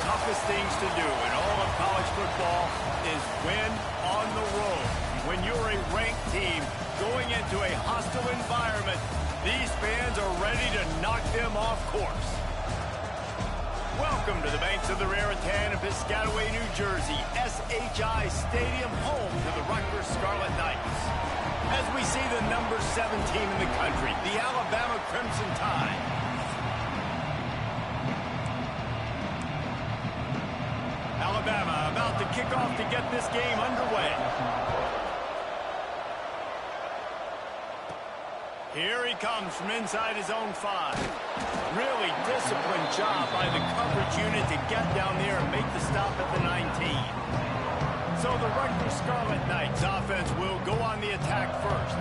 toughest things to do in all of college football is win on the road. When you're a ranked team going into a hostile environment, these fans are ready to knock them off course. Welcome to the banks of the Raritan in Piscataway, New Jersey, SHI Stadium, home to the Rutgers Scarlet Knights. As we see the number 7 team in the country, the Alabama Crimson Tide. Alabama about to kick off to get this game underway. Here he comes from inside his own 5. Really disciplined job by the coverage unit to get down there and make the stop at the 19. So the Rutgers Scarlet Knights offense will go on the attack first.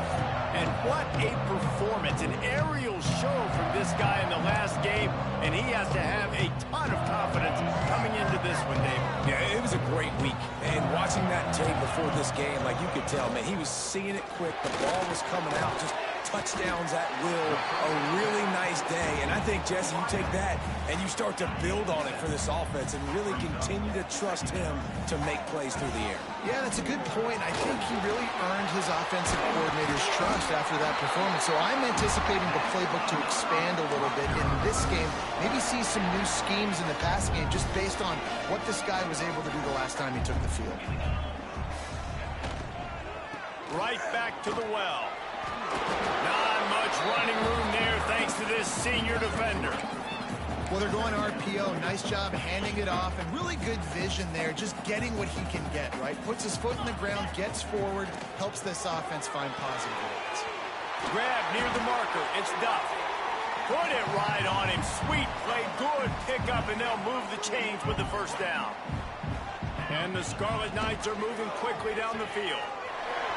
And what a performance, an aerial show from this guy in the last game, and he has to have a ton of confidence coming into this one, Dave. Yeah, it was a great week, and watching that tape before this game, like you could tell, man, he was seeing it quick, the ball was coming out, just touchdowns at will, a really nice day. And I think, Jesse, you take that and you start to build on it for this offense and really continue to trust him to make plays through the air. Yeah, that's a good point. I think he really earned his offensive coordinator's trust after that performance. So I'm anticipating the playbook to expand a little bit in this game, maybe see some new schemes in the passing game just based on what this guy was able to do the last time he took the field. Right back to the well. Not much running room there thanks to this senior defender. Well, they're going RPO. Nice job handing it off, and really good vision there, just getting what he can get, right? Puts his foot in the ground, gets forward, helps this offense find positive rates. Grab near the marker. It's Duff. Put it right on him. Sweet play, good pickup, and they'll move the chains with the first down. And the Scarlet Knights are moving quickly down the field.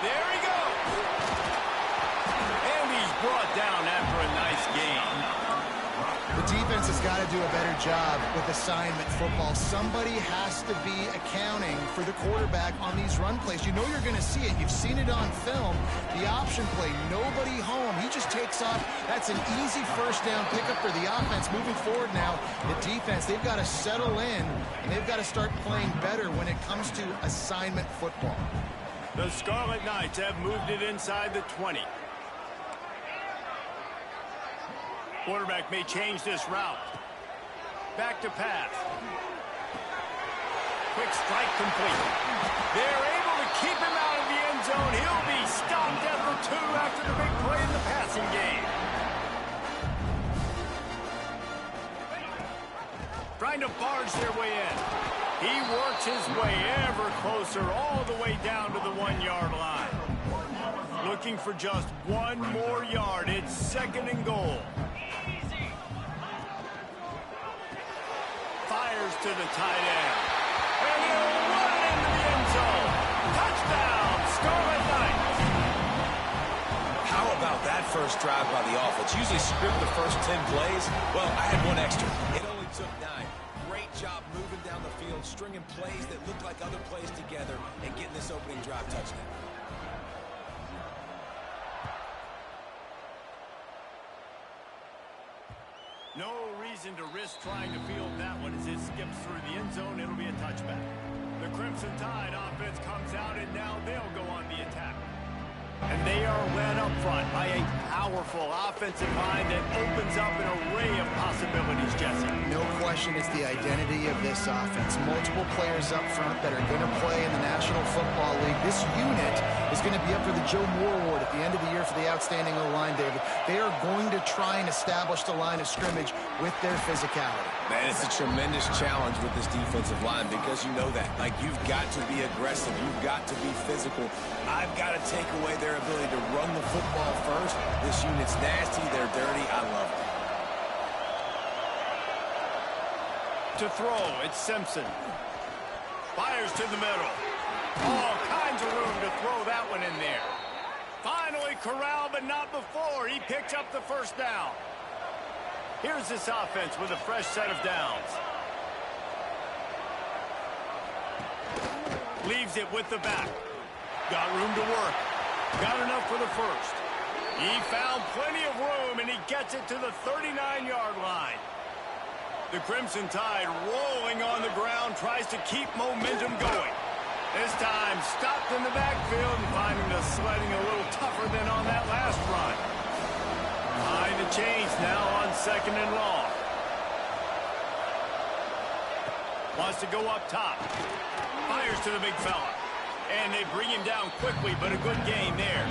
There he goes. And he's brought down after a nice game. The defense has got to do a better job with assignment football. Somebody has to be accounting for the quarterback on these run plays. You know you're going to see it. You've seen it on film. The option play, nobody home. He just takes off. That's an easy first down pickup for the offense. Moving forward now, the defense, they've got to settle in, and they've got to start playing better when it comes to assignment football. The Scarlet Knights have moved it inside the 20. Quarterback may change this route. Back to pass. Quick strike complete. They're able to keep him out of the end zone. He'll be stopped after 2 after the big play in the passing game. Trying to barge their way in. He works his way ever closer all the way down to the 1-yard line. Looking for just 1 more yard. It's 2nd and goal. Fires to the tight end. And he'll run into the end zone. Touchdown, Scarlet Knights. How about that first drive by the offense? Usually script the first 10 plays. Well, I had one extra. It only took 9. Great job moving down the field, stringing plays that look like other plays together, and getting this opening drive touchdown. No reason to risk trying to field that one as it skips through the end zone. It'll be a touchback. The Crimson Tide offense comes out, and now they'll go on the attack. And they are led up front by a powerful offensive line that opens up an array of possibilities, Jesse. No question it's the identity of this offense. Multiple players up front that are going to play in the National Football League. This unit is going to be up for the Joe Moore Award at the end of the year for the outstanding O-line, David. They are going to try and establish the line of scrimmage with their physicality. Man, it's a tremendous challenge with this defensive line because you know that. Like, you've got to be aggressive. You've got to be physical. I've got to take away their ability to run the football first. This unit's nasty. They're dirty. I love it. To throw, it's Simpson. Fires to the middle. All kinds of room to throw that one in there. Finally corralled, but not before. He picks up the first down. Here's this offense with a fresh set of downs. Leaves it with the back. Got room to work. Got enough for the first. He found plenty of room, and he gets it to the 39-yard line. The Crimson Tide rolling on the ground, tries to keep momentum going. This time stopped in the backfield and finding the sledding a little tougher than on that last run. Behind the chains now on 2nd and long. Wants to go up top. Fires to the big fella. And they bring him down quickly, but a good gain there.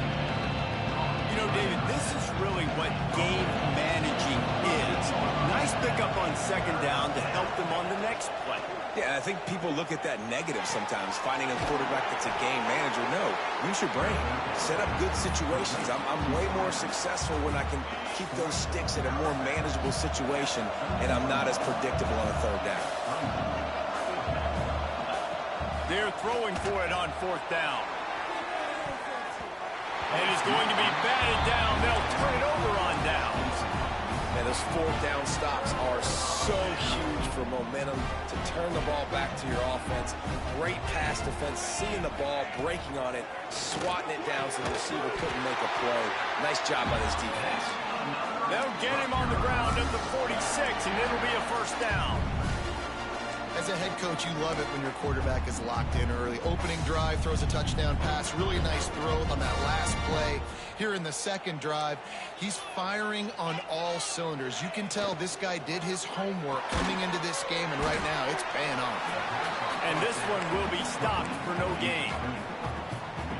You know, David, this is really what game managing is. Nice pickup on 2nd down to help them on the next play. Yeah, I think people look at that negative sometimes, finding a quarterback that's a game manager. No, use your brain. Set up good situations. I'm way more successful when I can keep those sticks in a more manageable situation, and I'm not as predictable on a 3rd down. They're throwing for it on 4th down. And it's going to be batted down. They'll turn it over on downs. Man, those 4th down stops are so huge for momentum to turn the ball back to your offense. Great pass defense, seeing the ball, breaking on it, swatting it down so the receiver couldn't make a play. Nice job by this defense. They'll get him on the ground at the 46, and it'll be a 1st down. As a head coach, you love it when your quarterback is locked in early. Opening drive, throws a touchdown pass. Really nice throw on that last play. Here in the 2nd drive, he's firing on all cylinders. You can tell this guy did his homework coming into this game, and right now it's paying off. And this one will be stopped for no gain.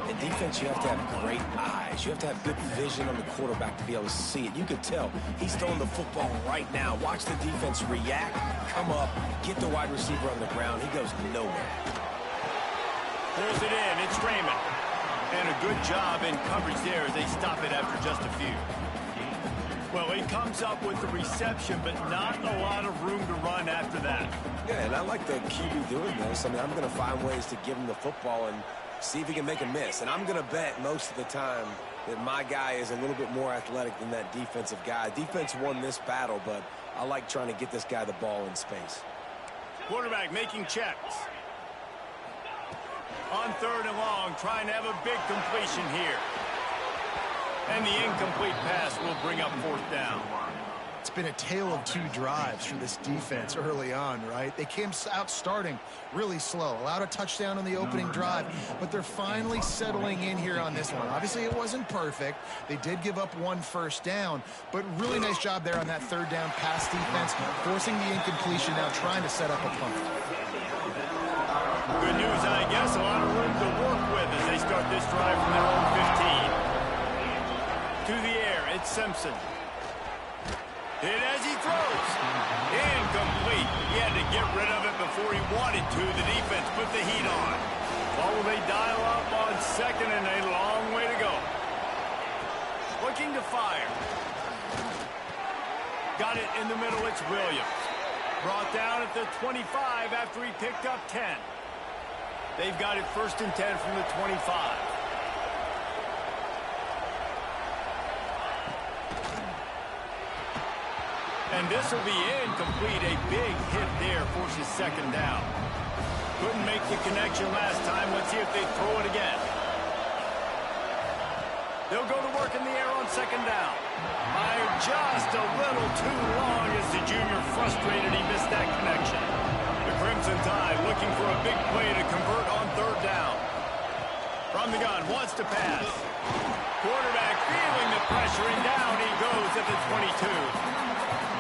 In defense, you have to have great eyes. You have to have good vision on the quarterback to be able to see it. You could tell he's throwing the football right now. Watch the defense react, come up, get the wide receiver on the ground. He goes nowhere. Pulls it in. It's Raymond. And a good job in coverage there as they stop it after just a few. Well, he comes up with the reception, but not a lot of room to run after that. Yeah, and I like the QB doing this. I mean, I'm going to find ways to give him the football and see if he can make a miss. And I'm going to bet most of the time that my guy is a little bit more athletic than that defensive guy. Defense won this battle, but I like trying to get this guy the ball in space. Quarterback making checks. On 3rd and long, trying to have a big completion here. And the incomplete pass will bring up 4th down. It's been a tale of 2 drives for this defense early on, right? They came out starting really slow, allowed a touchdown on the opening drive, but they're finally settling in here on this one. Obviously, it wasn't perfect. They did give up 1 1st down, but really nice job there on that 3rd down pass defense, forcing the incompletion, now trying to set up a punt. Good news, I guess. A lot of room to work with as they start this drive from their own 15. To the air, it's Simpson. Hit as he throws. Incomplete. He had to get rid of it before he wanted to. The defense put the heat on. Well, will they dial up on 2nd and a long way to go? Looking to fire. Got it in the middle. It's Williams. Brought down at the 25 after he picked up 10. They've got it 1st and 10 from the 25. And this will be incomplete. A big hit there forces 2nd down. Couldn't make the connection last time. Let's see if they throw it again. They'll go to work in the air on 2nd down. Fired just a little too long as the junior frustrated. He missed that connection. The Crimson Tide looking for a big play to convert on 3rd down. From the gun, wants to pass. Quarterback feeling the pressure, and down he goes at the 22.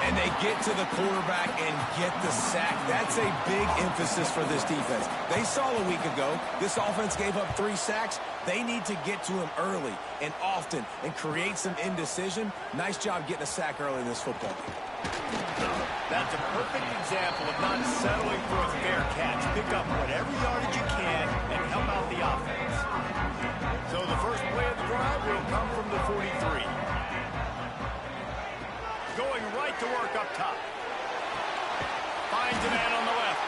And they get to the quarterback and get the sack. That's a big emphasis for this defense. They saw a week ago, this offense gave up 3 sacks. They need to get to him early and often and create some indecision. Nice job getting a sack early in this football game. That's a perfect example of not settling for a fair catch. Pick up whatever yardage you can and help out the offense. So the first play of the drive will come from the 43. Going right to work up top. Finds a man on the left.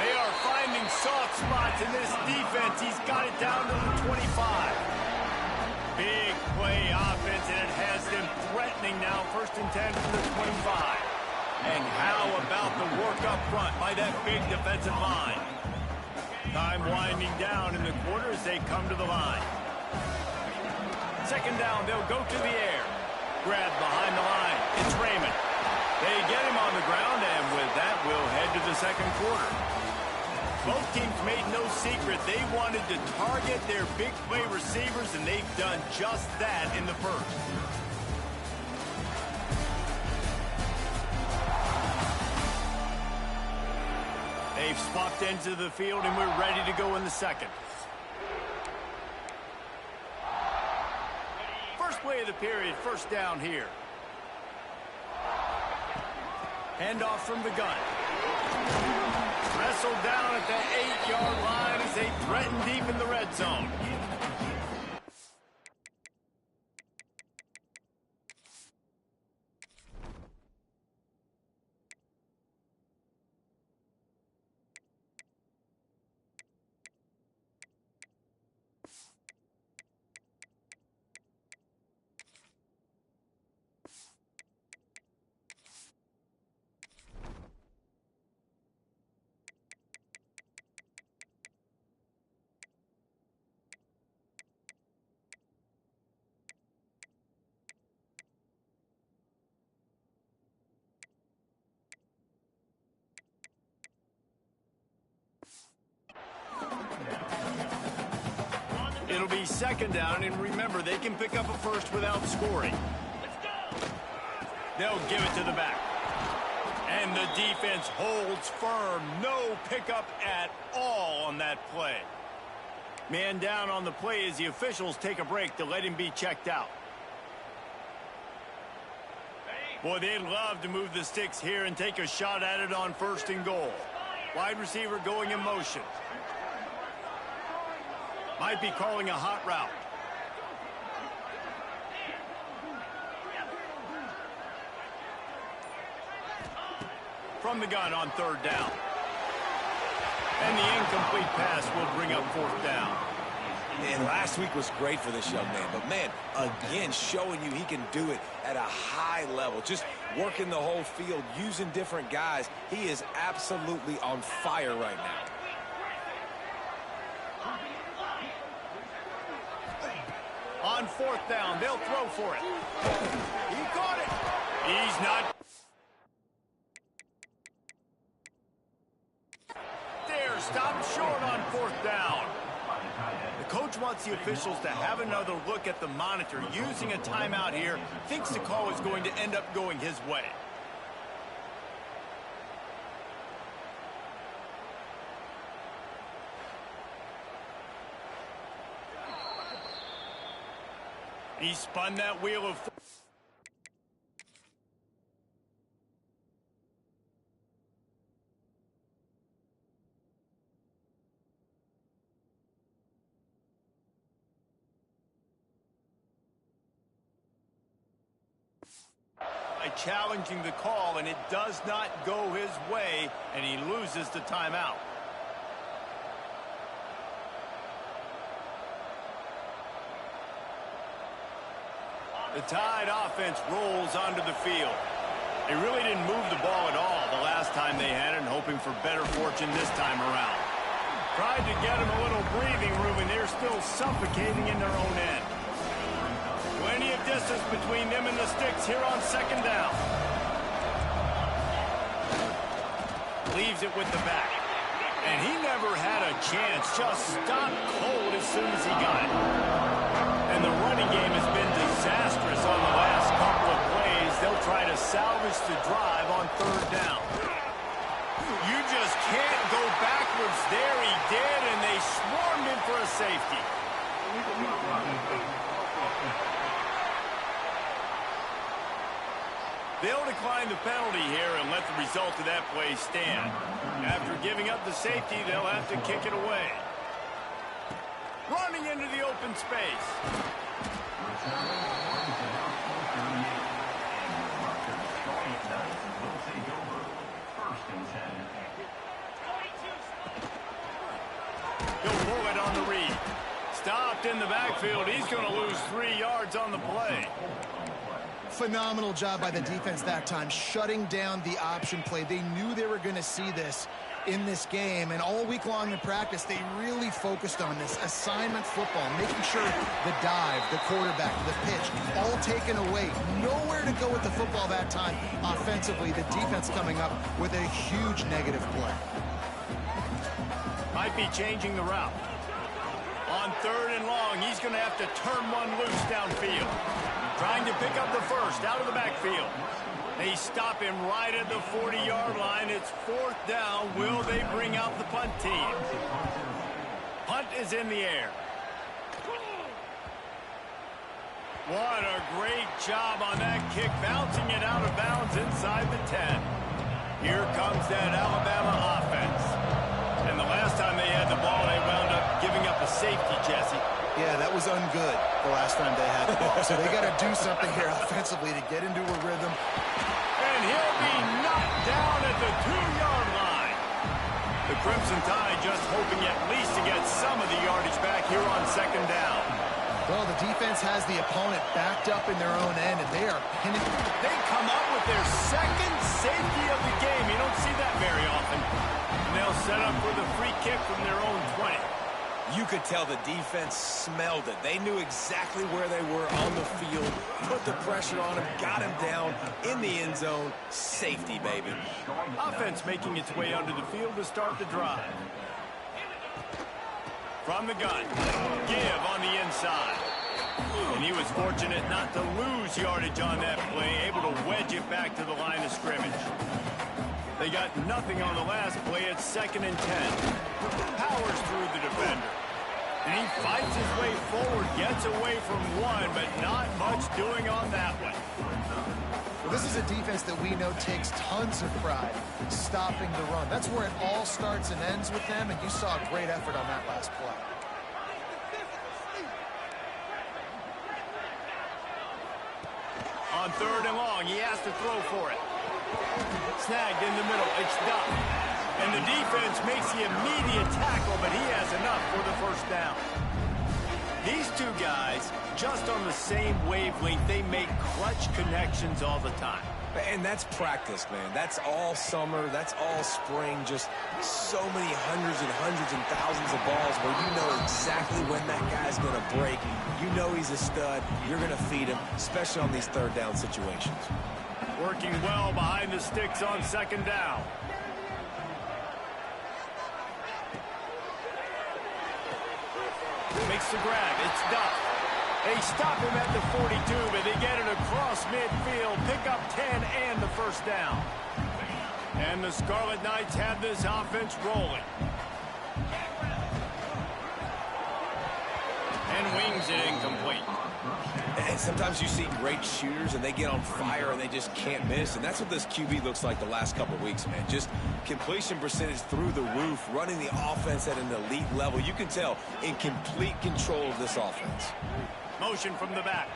They are finding soft spots in this defense. He's got it down to the 25. Big play offense, and it has them threatening now. 1st and 10 from the 25. And how about the work up front by that big defensive line? Time winding down in the quarter as they come to the line. 2nd down, they'll go to the air. Grab behind the line. It's Raymond. They get him on the ground, and with that, we'll head to the second quarter. Both teams made no secret they wanted to target their big play receivers, and they've done just that in the first. They've swapped into the field, and we're ready to go in the second. First play of the period, first down here. Handoff from the gun. Wrestled down at the 8-yard line as they threaten deep in the red zone. It'll be second down, and remember, they can pick up a first without scoring. They'll give it to the back. And the defense holds firm. No pickup at all on that play. Man down on the play as the officials take a break to let him be checked out. Boy, they'd love to move the sticks here and take a shot at it on first and goal. Wide receiver going in motion. Might be calling a hot route. From the gun on third down. And the incomplete pass will bring up fourth down. And last week was great for this young man. But, man, again, showing you he can do it at a high level. Just working the whole field, using different guys. He is absolutely on fire right now. On fourth down, they'll throw for it. He caught it. He's not there. Stopped short on fourth down. The coach wants the officials to have another look at the monitor. Using a timeout here, thinks the call is going to end up going his way. He spun that wheel of... challenging the call, and it does not go his way, and he loses the timeout. The Tide offense rolls onto the field. They really didn't move the ball at all the last time they had it, and hoping for better fortune this time around. Tried to get them a little breathing room, and they're still suffocating in their own end. Plenty of distance between them and the sticks here on second down. Leaves it with the back. And he never had a chance. Just stopped cold as soon as he got it. And the running game has been disastrous on the last couple of plays. They'll try to salvage the drive on third down. You just can't go backwards there. He did, and they swarmed him for a safety. They'll decline the penalty here and let the result of that play stand. After giving up the safety, they'll have to kick it away. Running into the open space. He'll pull it on the read. Stopped in the backfield. He's going to lose 3 yards on the play. Phenomenal job by the defense that time, shutting down the option play. They knew they were going to see this. in this game, and all week long in practice, they really focused on this assignment football, making sure the dive, the quarterback, the pitch, all taken away. Nowhere to go with the football that time offensively. The defense coming up with a huge negative play. Might be changing the route. On 3rd and long, he's going to have to turn one loose downfield. Trying to pick up the first out of the backfield. They stop him right at the 40-yard line. It's 4th down. Will they bring out the punt team? Punt is in the air. What a great job on that kick, bouncing it out of bounds inside the 10. Here comes that Alabama offense. And the last time they had the ball, they wound up giving up a safety, Jesse. Yeah, that was ungood the last time they had the ball. So they got to do something here offensively to get into a rhythm. And he'll be knocked down at the 2-yard line. The Crimson Tide just hoping at least to get some of the yardage back here on 2nd down. Well, the defense has the opponent backed up in their own end, and they are pinning. They come up with their 2nd safety of the game. You don't see that very often. And they'll set up for the free kick from their own 20. You could tell the defense smelled it. They knew exactly where they were on the field, put the pressure on him, got him down in the end zone. Safety, baby. Offense making its way onto the field to start the drive. From the gun, give on the inside. And he was fortunate not to lose yardage on that play, able to wedge it back to the line of scrimmage. They got nothing on the last play. It's 2nd and 10. Powers through the defender. And he fights his way forward, gets away from one, but not much doing on that one. Well, this is a defense that we know takes tons of pride stopping the run. That's where it all starts and ends with them, and you saw a great effort on that last play. On 3rd and long, he has to throw for it. Snagged in the middle. It's Duck. And the defense makes the immediate tackle, but he has enough for the 1st down. These two guys, just on the same wavelength, they make clutch connections all the time. And that's practice, man. That's all summer. That's all spring. Just so many hundreds and thousands of balls where you know exactly when that guy's going to break. You know he's a stud. You're going to feed him, especially on these 3rd down situations. Working well behind the sticks on 2nd down. Makes the grab. It's Duck. They stop him at the 42, but they get it across midfield. Pick up 10 and the 1st down. And the Scarlet Knights have this offense rolling. And wings it incomplete. And sometimes you see great shooters and they get on fire and they just can't miss. And that's what this QB looks like the last couple of weeks, man. Just completion percentage through the roof, running the offense at an elite level. You can tell in complete control of this offense. Motion from the back.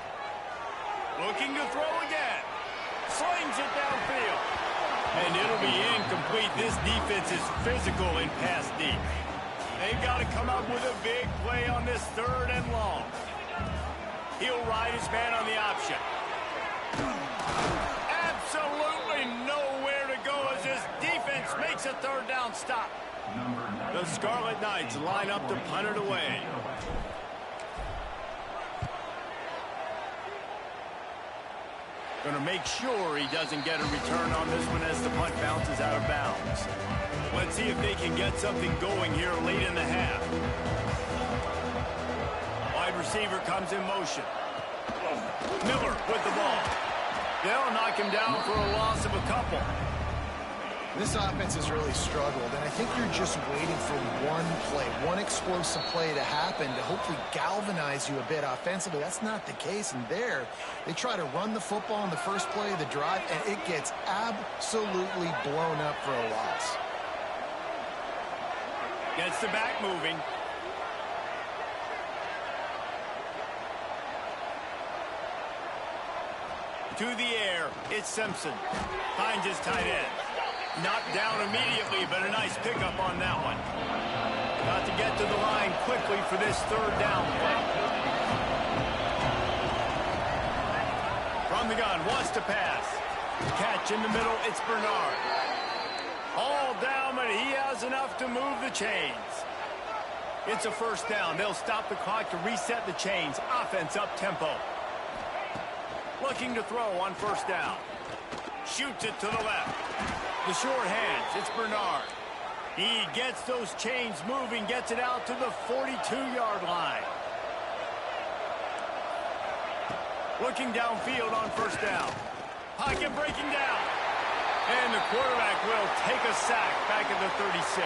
Looking to throw again. Slings it downfield. And it'll be incomplete. This defense is physical in pass deep. They've got to come up with a big play on this 3rd and long. He'll ride his man on the option. Absolutely nowhere to go as this defense makes a 3rd down stop. The Scarlet Knights line up to punt it away. Going to make sure he doesn't get a return on this one as the punt bounces out of bounds. Let's see if they can get something going here late in the half. Wide receiver comes in motion. Miller with the ball. They'll knock him down for a loss of a couple. This offense has really struggled, and I think you're just waiting for one play, one explosive play to happen to hopefully galvanize you a bit offensively. That's not the case, and there, they try to run the football in the first play of the drive, and it gets absolutely blown up for a loss. Gets the back moving. To the air, it's Simpson. Finds his tight end. Knocked down immediately, but a nice pickup on that one. Got to get to the line quickly for this 3rd down play. From the gun, wants to pass. Catch in the middle, it's Bernard. All down, but he has enough to move the chains. It's a first down. They'll stop the clock to reset the chains. Offense up tempo. Looking to throw on first down. Shoots it to the left. The short hands. It's Bernard. He gets those chains moving, gets it out to the 42-yard line. Looking downfield on first down. Pocket breaking down. And the quarterback will take a sack back at the 36.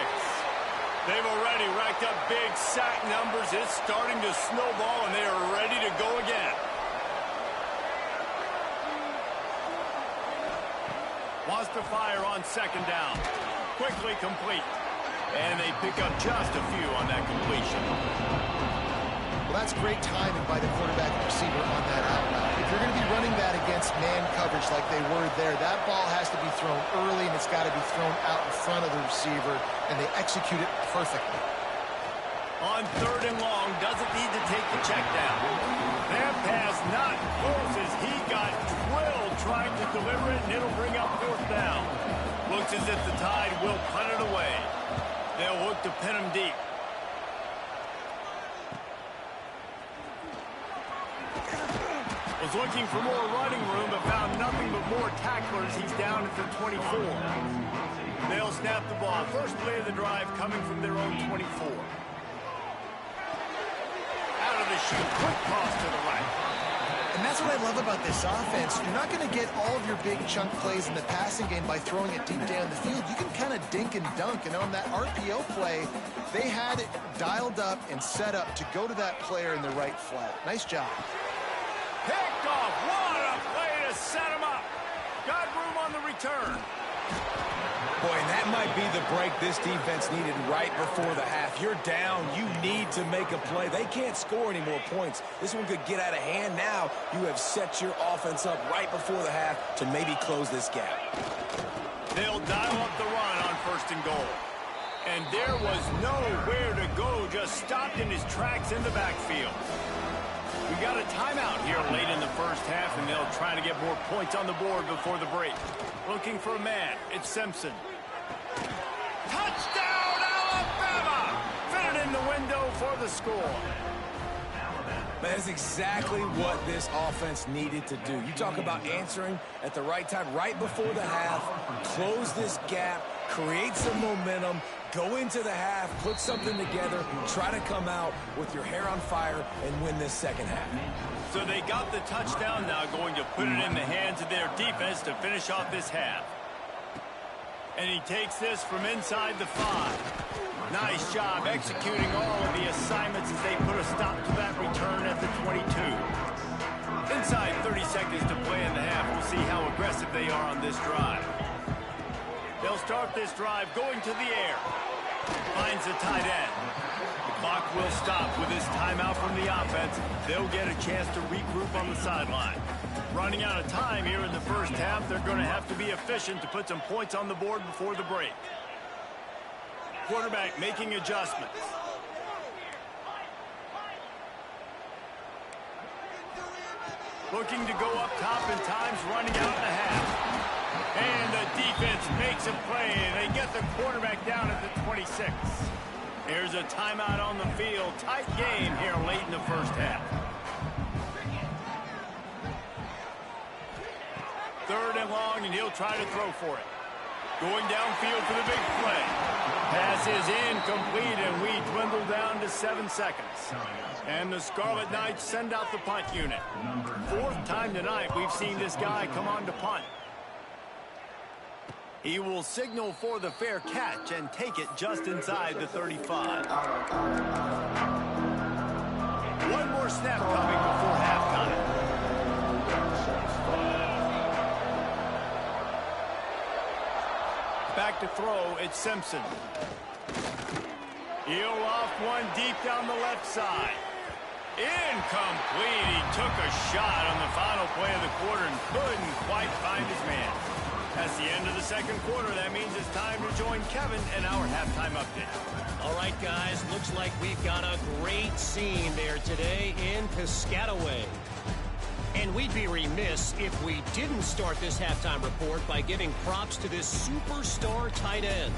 They've already racked up big sack numbers. It's starting to snowball, and they are ready to go again. Wants to fire on second down. Quickly complete. And they pick up just a few on that completion. Well, that's great timing by the quarterback and receiver on that out route. If you're going to be running that against man coverage like they were there, that ball has to be thrown early, and it's got to be thrown out in front of the receiver, and they execute it perfectly. On third and long, doesn't need to take the check down. That pass not close as he got drilled trying to deliver it, and it'll bring up fourth down. Looks as if the Tide will punt it away. They'll look to pin him deep. Was looking for more running room, but found nothing but more tacklers. He's down at the 24. They'll snap the ball. First play of the drive coming from their own 24. Out of the chute, quick toss to the right. And that's what I love about this offense. You're not going to get all of your big chunk plays in the passing game by throwing it deep down the field. You can kind of dink and dunk. And on that RPO play, they had it dialed up and set up to go to that player in the right flat. Nice job. Picked off. What a play to set him up. Got room on the return. Boy, and that might be the break this defense needed right before the half. You're down. You need to make a play. They can't score any more points. This one could get out of hand now. You have set your offense up right before the half to maybe close this gap. They'll dial up the run on first and goal. And there was nowhere to go. Just stopped in his tracks in the backfield. We got a timeout here late in the first half, and they'll try to get more points on the board before the break. Looking for a man. It's Simpson. Touchdown, Alabama! Fit it in the window for the score. That is exactly what this offense needed to do. You talk about answering at the right time, right before the half, close this gap, create some momentum, go into the half, put something together, try to come out with your hair on fire and win this second half. So they got the touchdown, now going to put it in the hands of their defense to finish off this half. And he takes this from inside the 5. Nice job executing all of the assignments as they put a stop to that return at the 22. Inside 30 seconds to play in the half. We'll see how aggressive they are on this drive. They'll start this drive going to the air. Finds the tight end. The clock will stop with this timeout from the offense. They'll get a chance to regroup on the sideline. Running out of time here in the first half, they're going to have to be efficient to put some points on the board before the break. Quarterback making adjustments. Looking to go up top in times, running out in the half. And the defense makes a play, and they get the quarterback down at the 26. Here's a timeout on the field. Tight game here late in the first half. Third and long, and he'll try to throw for it. Going downfield for the big play. Pass is incomplete, and we dwindle down to 7 seconds. And the Scarlet Knights send out the punt unit. Fourth time tonight we've seen this guy come on to punt. He will signal for the fair catch and take it just inside the 35. One more snap coming before halftime. Back to throw, it's Simpson. He'll off one deep down the left side. Incomplete. He took a shot on the final play of the quarter and couldn't quite find his man. That's the end of the second quarter. That means it's time to join Kevin in our halftime update. All right, guys, looks like we've got a great scene there today in Piscataway. And we'd be remiss if we didn't start this halftime report by giving props to this superstar tight end.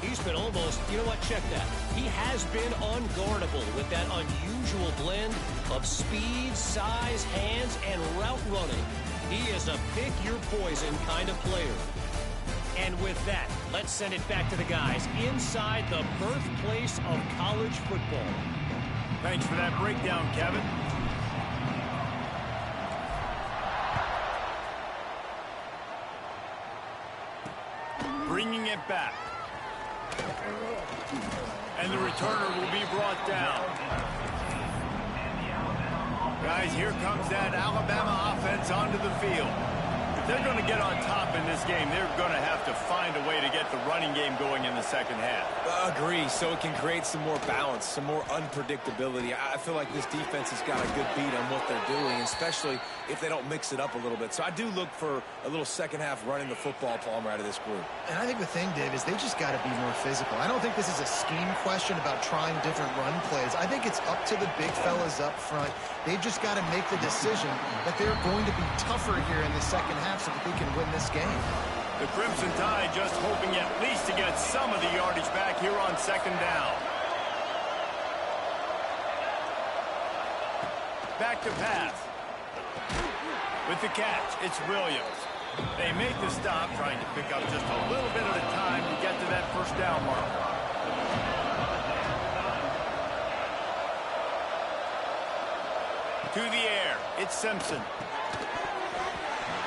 He's been almost, you know what, check that. He has been unguardable with that unusual blend of speed, size, hands, and route running. He is a pick-your-poison kind of player. And with that, let's send it back to the guys inside the birthplace of college football. Thanks for that breakdown, Kevin. Bringing it back. And the returner will be brought down. Guys, here comes that Alabama offense onto the field. If they're going to get on top in this game, they're going to have to find a way to get the running game going in the second half. Agree, so it can create some more balance, some more unpredictability. I feel like this defense has got a good beat on what they're doing, especially if they don't mix it up a little bit. So I do look for a little second half running the football, Palmer, out of this group. And I think the thing, Dave, is they just got to be more physical. I don't think this is a scheme question about trying different run plays. I think it's up to the big fellas up front. They've just got to make the decision that they're going to be tougher here in the second half so that they can win this game. The Crimson Tide just hoping at least to get some of the yardage back here on second down. Back to pass. With the catch, it's Williams. They make the stop, trying to pick up just a little bit at a time to get to that first down marker. To the air, it's Simpson.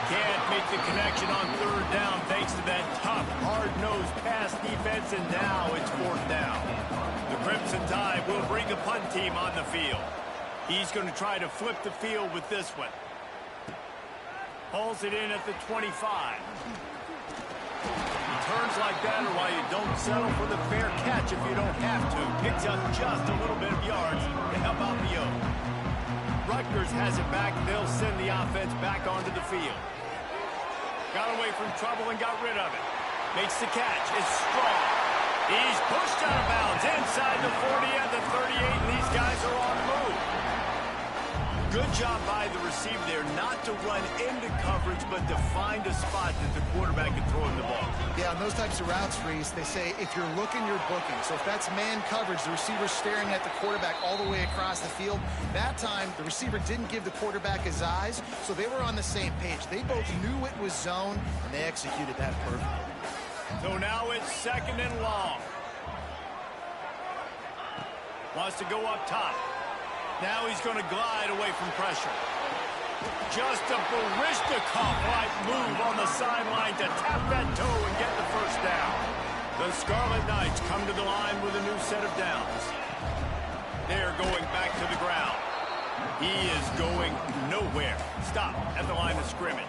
Can't make the connection on third down thanks to that tough, hard-nosed pass defense, and now it's fourth down. The Crimson Tide will bring a punt team on the field. He's going to try to flip the field with this one. Hauls it in at the 25. Turns like that are why you don't settle for the fair catch if you don't have to. Picks up just a little bit of yards to help out the O. Rutgers has it back. They'll send the offense back onto the field. Got away from trouble and got rid of it. Makes the catch. It's Strong. He's pushed out of bounds inside the 40 and the 38, and these guys are on the move. Good job by the receiver there not to run into coverage, but to find a spot that the quarterback can throw him the ball. Yeah, on those types of routes, Reese, they say if you're looking, you're booking. So if that's man coverage, the receiver's staring at the quarterback all the way across the field. That time, the receiver didn't give the quarterback his eyes, so they were on the same page. They both knew it was zone, and they executed that perfectly. So now it's second and long. Wants to go up top. Now he's going to glide away from pressure. Just a Baryshnikov-like move on the sideline to tap that toe and get the first down. The Scarlet Knights come to the line with a new set of downs. They're going back to the ground. He is going nowhere. Stop at the line of scrimmage.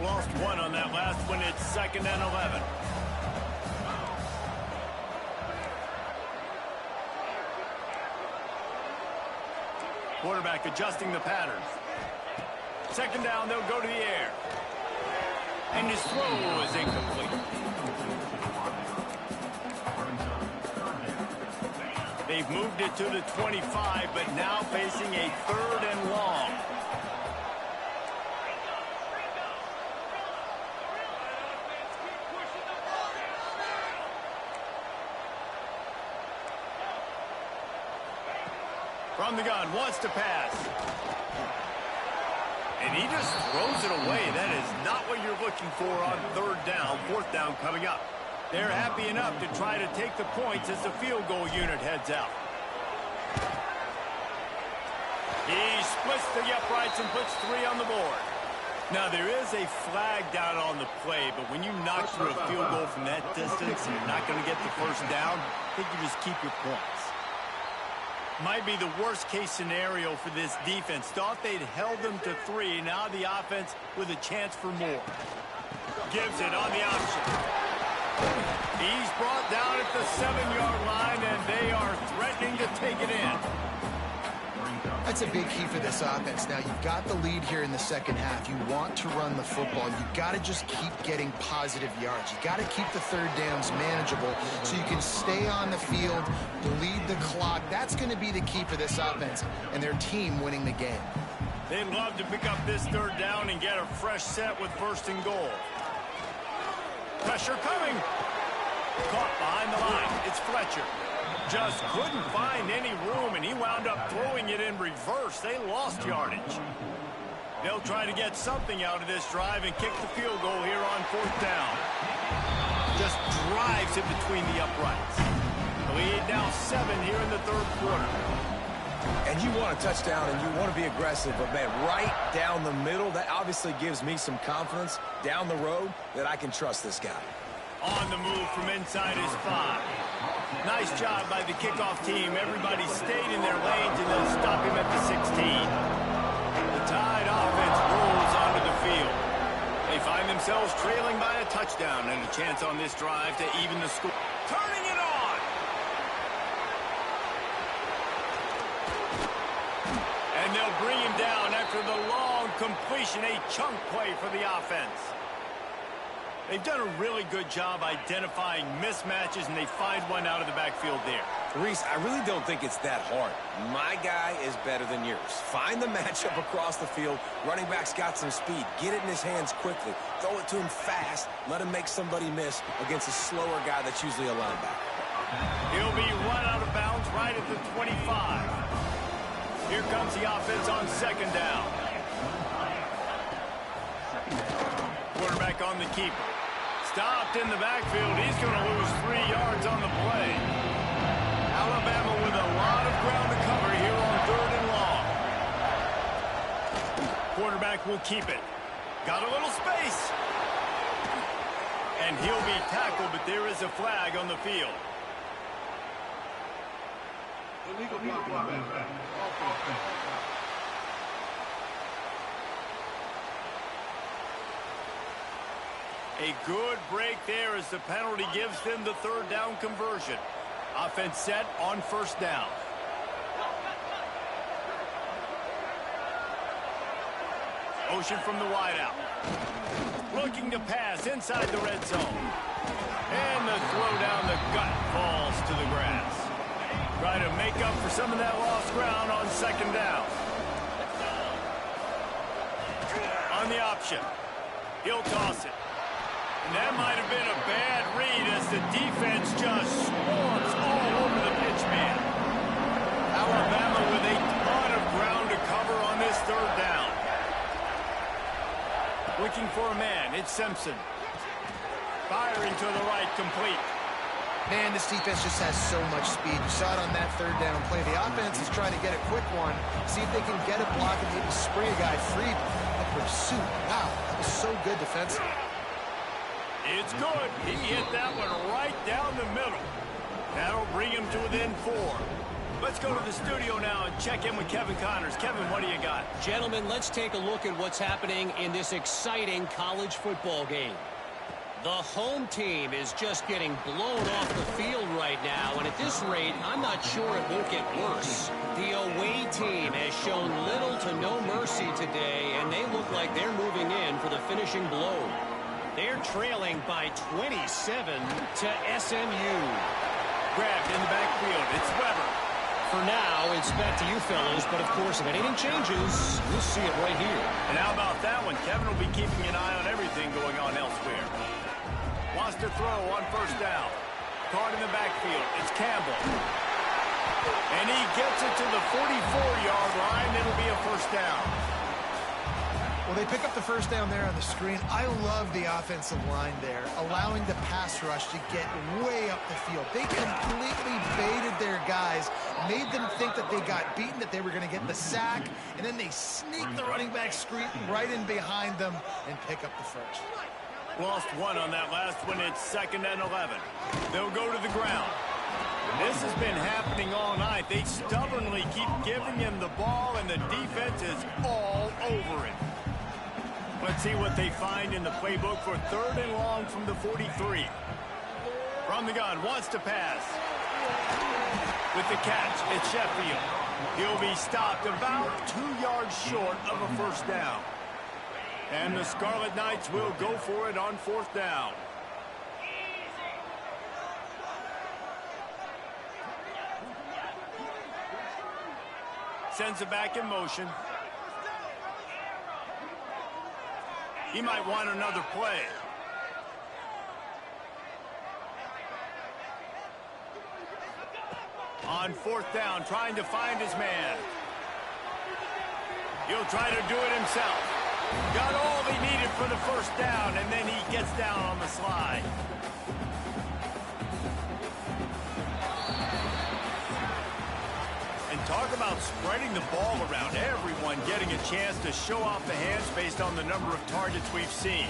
Lost one on that last one. It's second and 11. Quarterback adjusting the pattern. Second down, they'll go to the air. And his throw is incomplete. They've moved it to the 25, but now facing a third and long. From the gun, wants to pass. And he just throws it away. That is not what you're looking for on third down. Fourth down coming up. They're happy enough to try to take the points as the field goal unit heads out. He splits the uprights and puts 3 on the board. Now, there is a flag down on the play, but when you knock through a field goal from that distance and you're not going to get the first down, I think you just keep your points. Might be the worst-case scenario for this defense. Thought they'd held them to 3. Now the offense with a chance for more. Gives it on the option. He's brought down at the 7-yard line, and they are threatening to take it in. That's a big key for this offense. Now, you've got the lead here in the second half. You want to run the football. You've got to just keep getting positive yards. You've got to keep the third downs manageable so you can stay on the field, bleed the clock. That's going to be the key for this offense and their team winning the game. They'd love to pick up this third down and get a fresh set with first and goal. Pressure coming. Caught behind the line. It's Fletcher. Just couldn't find any room, and he wound up throwing it in reverse. They lost yardage. They'll try to get something out of this drive and kick the field goal here on fourth down. Just drives it between the uprights. The lead now 7 here in the third quarter. And you want a touchdown and you want to be aggressive, but, man, right down the middle, that obviously gives me some confidence down the road that I can trust this guy. On the move from inside his 5. Nice job by the kickoff team. Everybody stayed in their lanes, and they'll stop him at the 16. The Tide offense rolls onto the field. They find themselves trailing by a touchdown and a chance on this drive to even the score. Turning it on! And they'll bring him down after the long completion, a chunk play for the offense. They've done a really good job identifying mismatches, and they find one out of the backfield there. Reese, I really don't think it's that hard. My guy is better than yours. Find the matchup across the field. Running back's got some speed. Get it in his hands quickly. Throw it to him fast. Let him make somebody miss against a slower guy that's usually a linebacker. He'll be run out of bounds right at the 25. Here comes the offense on second down. Quarterback on the keeper. Stopped in the backfield. He's going to lose 3 yards on the play. Alabama with a lot of ground to cover here on third and long. Quarterback will keep it. Got a little space. And he'll be tackled, but there is a flag on the field. Illegal block. A good break there as the penalty gives them the third down conversion. Offense set on first down. Ocean from the wideout. Looking to pass inside the red zone. And the throw down the gut falls to the grass. Try to make up for some of that lost ground on second down. On the option. He'll toss it. And that might have been a bad read as the defense just swarms all over the pitch man. Alabama with a ton of ground to cover on this third down. Looking for a man, it's Simpson. Firing to the right, complete. Man, this defense just has so much speed. You saw it on that third down play. The offense is trying to get a quick one, see if they can get a block and maybe spring a guy free. The pursuit, wow, that was so good defensively. It's good. He hit that one right down the middle. That'll bring him to within 4. Let's go to the studio now and check in with Kevin Connors. Kevin, what do you got? Gentlemen, let's take a look at what's happening in this exciting college football game. The home team is just getting blown off the field right now, and at this rate, I'm not sure it won't get worse. The away team has shown little to no mercy today, and they look like they're moving in for the finishing blow. They're trailing by 27 to SMU. Grabbed in the backfield. It's Weber. For now, it's back to you fellows, but of course, if anything changes, we'll see it right here. And how about that one? Kevin will be keeping an eye on everything going on elsewhere. Wants to throw on first down. Caught in the backfield. It's Campbell. And he gets it to the 44-yard line. It'll be a first down. Well, they pick up the first down there on the screen. I love the offensive line there, allowing the pass rush to get way up the field. They completely baited their guys, made them think that they got beaten, that they were going to get the sack, and then they sneak the running back screen right in behind them and pick up the first. Lost one on that last one. It's 2nd and 11. They'll go to the ground. This has been happening all night. They stubbornly keep giving him the ball, and the defense is all over it. Let's see what they find in the playbook for 3rd and long from the 43. From the gun, wants to pass. With the catch, it's Sheffield. He'll be stopped about 2 yards short of a first down. And the Scarlet Knights will go for it on 4th down. Sends it back in motion. He might want another play. On 4th down, trying to find his man. He'll try to do it himself. Got all he needed for the 1st down, and then he gets down on the slide. And talk about spreading the ball around. Everyone getting a chance to show off the hands based on the number of targets we've seen.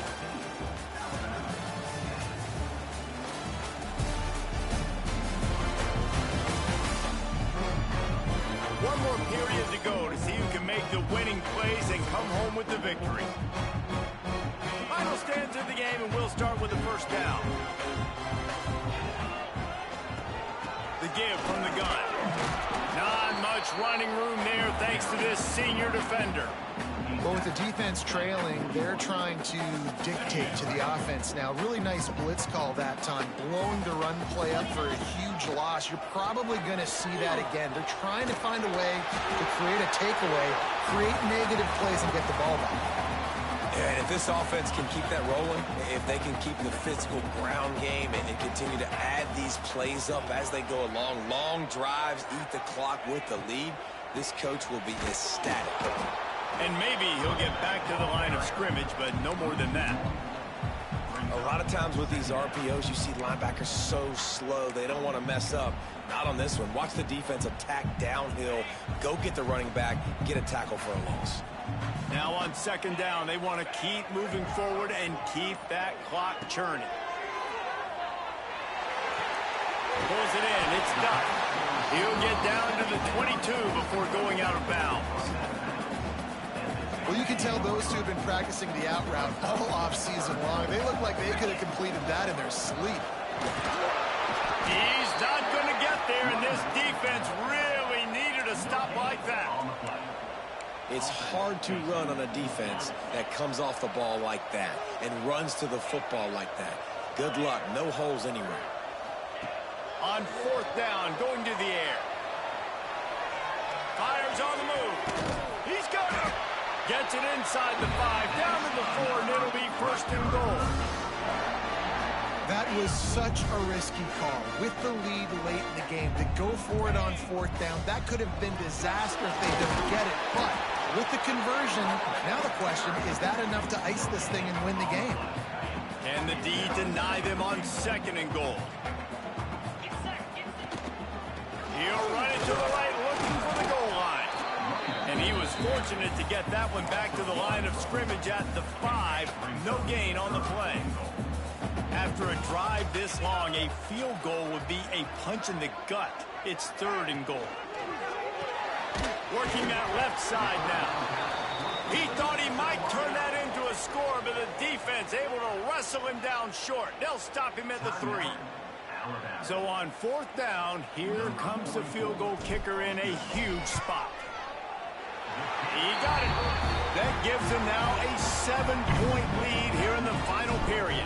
One more period to go to see who can make the winning plays and come home with the victory. Final stands of the game, and we'll start with the 1st down. The give from the gun. Not much running room there thanks to this senior defender. But with the defense trailing, they're trying to dictate to the offense now. Really nice blitz call that time, blowing the run play up for a huge loss. You're probably going to see that again. They're trying to find a way to create a takeaway, create negative plays, and get the ball back. And if this offense can keep that rolling, if they can keep the physical ground game and continue to add these plays up as they go along, long drives, eat the clock with the lead, this coach will be ecstatic. And maybe he'll get back to the line of scrimmage, but no more than that. A lot of times with these RPOs, you see linebackers so slow, they don't want to mess up. Not on this one. Watch the defense attack downhill, go get the running back, get a tackle for a loss. Now on 2nd down, they want to keep moving forward and keep that clock churning. Pulls it in. It's done. He'll get down to the 22 before going out of bounds. Well, you can tell those two have been practicing the out route all off-season long. They look like they could have completed that in their sleep. He's not going to get there, and this defense really needed a stop like that. It's hard to run on a defense that comes off the ball like that and runs to the football like that. Good luck. No holes anywhere. On 4th down, going to the air. Fires on the move. He's got it. Gets it inside the 5, down to the 4, and it'll be 1st and goal. That was such a risky call. With the lead late in the game, to go for it on 4th down, that could have been disaster if they don't get it. But with the conversion, now the question, is that enough to ice this thing and win the game? Can the D deny them on 2nd and goal? He'll run it to the right, looking for the goal line. And he was fortunate to get that one back to the line of scrimmage at the 5. No gain on the play. After a drive this long, a field goal would be a punch in the gut. It's 3rd and goal. Working that left side now. He thought he might turn that into a score, but the defense able to wrestle him down short. They'll stop him at the 3. So on 4th down, here comes the field goal kicker in a huge spot. He got it. That gives him now a 7-point lead here in the final period.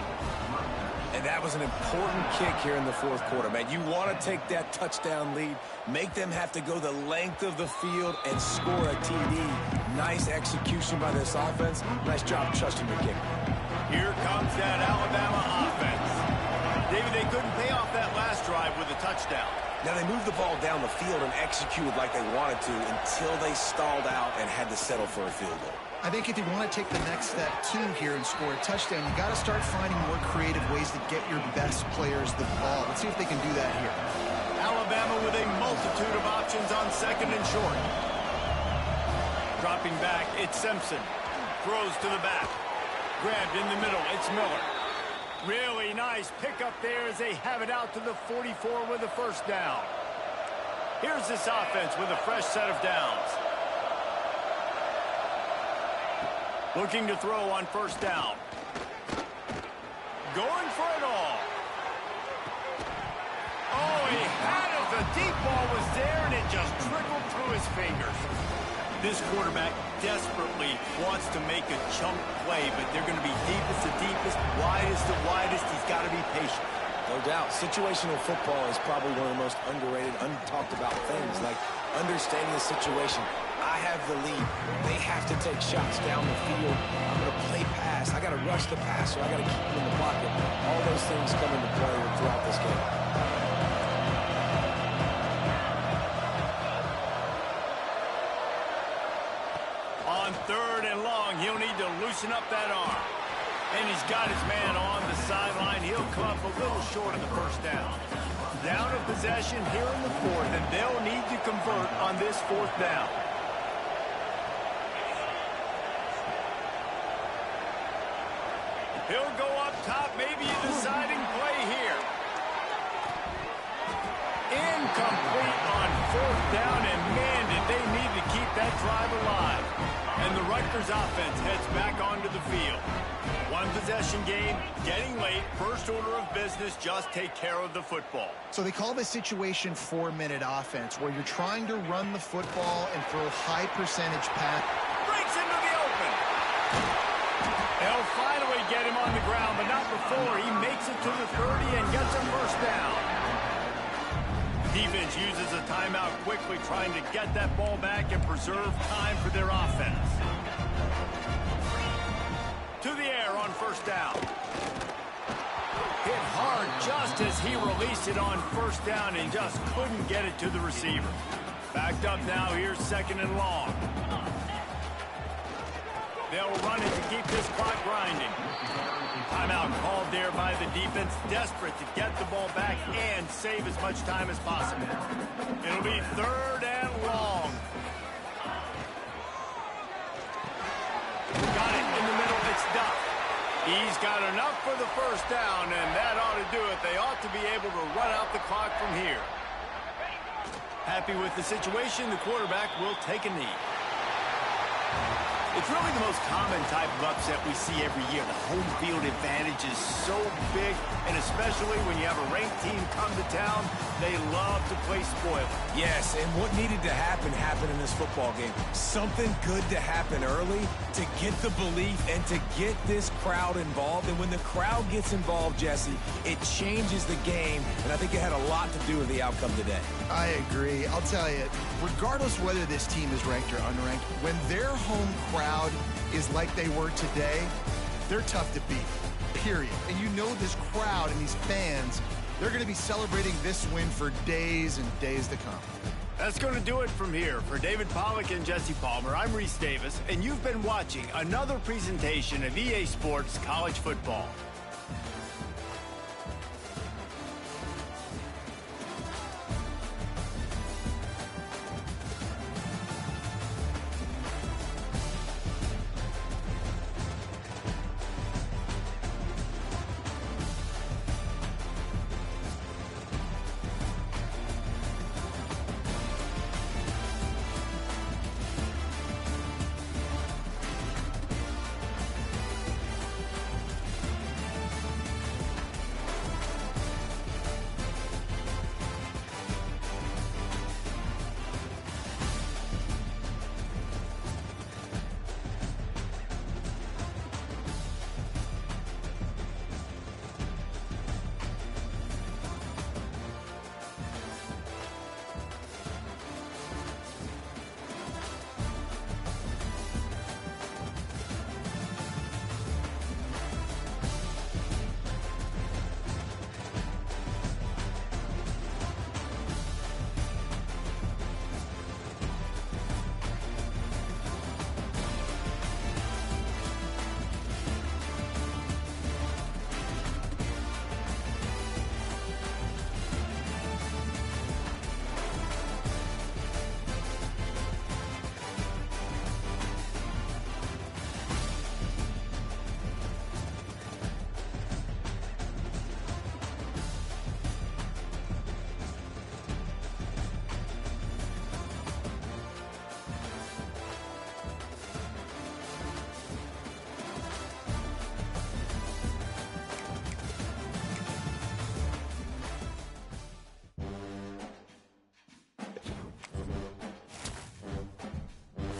And that was an important kick here in the 4th quarter, man. You want to take that touchdown lead, make them have to go the length of the field and score a TD. Nice execution by this offense. Nice job trusting your kicker. Here comes that Alabama offense. David, they couldn't pay off that last drive with a touchdown. Now, they moved the ball down the field and executed like they wanted to until they stalled out and had to settle for a field goal. I think if you want to take the next step, too, here and score a touchdown, you got to start finding more creative ways to get your best players the ball. Let's see if they can do that here. Alabama with a multitude of options on 2nd and short. Dropping back, it's Simpson. Throws to the back. Grabbed in the middle, it's Miller. Really nice pickup there as they have it out to the 44 with a 1st down. Here's this offense with a fresh set of downs. Looking to throw on 1st down. Going for it all. Oh, he had it. The deep ball was there, and it just trickled through his fingers. This quarterback desperately wants to make a chunk play, but they're going to be deepest to deepest, widest to widest. He's got to be patient. No doubt. Situational football is probably one of the most underrated, untalked about things. Like, understanding the situation. I have the lead. They have to take shots down the field. I'm going to play pass. I got to rush the passer. I got to keep him in the pocket. All those things come into play throughout this game. On 3rd and long, he'll need to loosen up that arm. And he's got his man on the sideline. He'll come up a little short of the first down. Down of possession here in the 4th, and they'll need to convert on this 4th down. He'll go up top, maybe a deciding play here. Incomplete on 4th down, and man, did they need to keep that drive alive. And the Rutgers offense heads back onto the field. One possession game, getting late, first order of business, just take care of the football. So they call this situation 4-minute offense, where you're trying to run the football and throw high percentage pass. Breaks into the open. They'll finally get him on the ground, but not before he makes it to the 30 and gets a first down. Defense uses a timeout quickly, trying to get that ball back and preserve time for their offense. To the air on first down. Hit hard just as he released it on first down and just couldn't get it to the receiver. Backed up now, here's 2nd and long. They'll run it to keep this clock grinding. Timeout called there by the defense, desperate to get the ball back and save as much time as possible. It'll be 3rd and long. Got it in the middle, it's Duff. He's got enough for the first down, and that ought to do it. They ought to be able to run out the clock from here. Happy with the situation, the quarterback will take a knee. It's really the most common type of upset we see every year. The home field advantage is so big, and especially when you have a ranked team come to town, they love to play spoiler. Yes, and what needed to happen happened in this football game. Something good to happen early to get the belief and to get this crowd involved. And when the crowd gets involved, Jesse, it changes the game, and I think it had a lot to do with the outcome today. I agree. I'll tell you, regardless whether this team is ranked or unranked, when their home crowd is like they were today, they're tough to beat, period. And you know this crowd and these fans, they're going to be celebrating this win for days and days to come. That's going to do it from here. For David Pollack and Jesse Palmer, I'm Reese Davis, and you've been watching another presentation of EA Sports College Football.